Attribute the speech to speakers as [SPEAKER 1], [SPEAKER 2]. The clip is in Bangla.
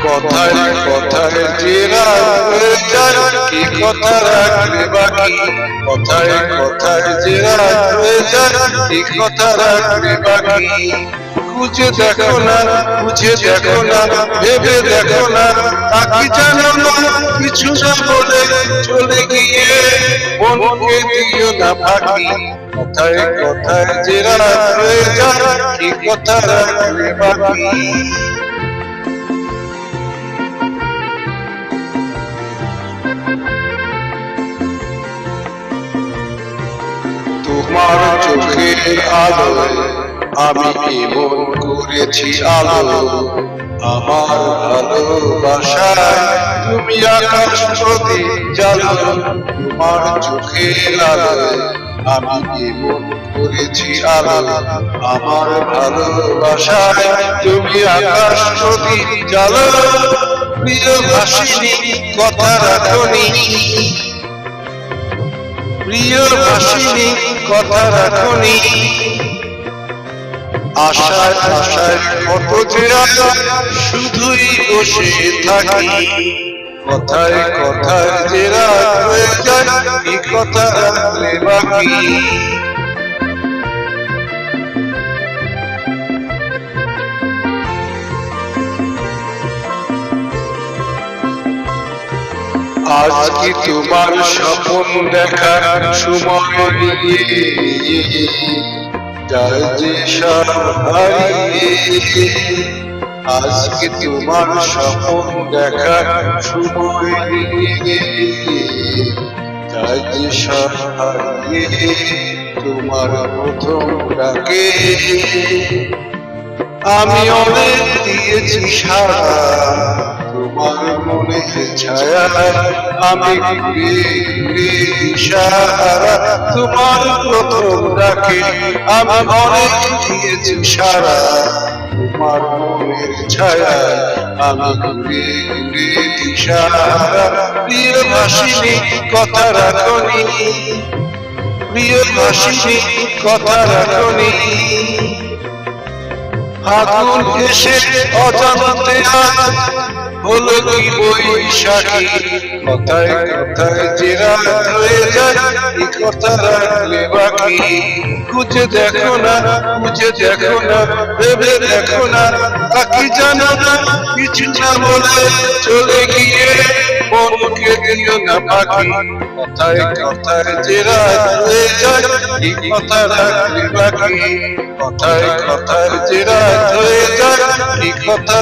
[SPEAKER 1] কথায় কথায় যে রাত হয়ে যায়, কি কথা রাখলে বাকি। কথায় কথায় যে রাত হয়ে যায়, কি কথা রাখলে বাকি। খুঁজে দেখো না, বুঝে দেখো না, ভেবে দেখো না, তাকি জানো না, কিছু না বলে চলে গিয়ে মনকে দিও না ফাঁকি। কথায় কথায় যে রাত হয়ে যায়, কি কথা রাখলে বাকি। তোমার চোখের আলোয় আমি এমন করেছি আলো, আমার ভালোবাসায় তুমি আকাশ প্রদীপ জ্বালো। তোমার চোখের আলোয় আমি এমন করেছি আলো, আমার ভালোবাসায় তুমি আকাশ প্রদীপ জ্বালো। প্রিয় ভাসিনী কথা রাখনি, প্রিয় ভাসিনী কথা রাখনি। আশায় আশায় কত যে শুধুই বসে থাকি। কথায় কথায় যে রাত হয়ে যায়, কি কথা রাখলে বাকি। আজ কি তোমার স্বপ্ন দেখার সময় নিয়ে যায় যে সব হারিয়ে। আজকে তোমার স্বপ্ন দেখার সময় নিয়ে যায় যে সব হারিয়ে। তোমার প্রথম ডাকে আমি অনেক দিয়েছি সারা, তোমার মনে ছায়া আমি সারা। তোমার প্রথম ডাকে আমি অনেক দিয়েছি সারা, তোমার মনের ছায়া আমি ঘুরে ঘুরে দিশারা। প্রিয় ভাসিনী কথা রাখনি, প্রিয় ভাসিনী কথা রাখনি। আগুন এসে অজান্তে আজ হলো কি বৈশাখী। কথায় কথায় যে রাত হয়ে যায়, এই কথা রাখলে বাকি। খুঁজে দেখো না, বুঝে দেখো না, ভেবে দেখো না, বাকি জানো না, কিছু না বলে চলে গিয়ে মনকে দিও না ফাঁকি। কথায় কথায় যে রাত হয়ে যায়, এই কথা রাখলে বাকি। কথায় কথায় যে রাত হয়ে যায়, এই কথা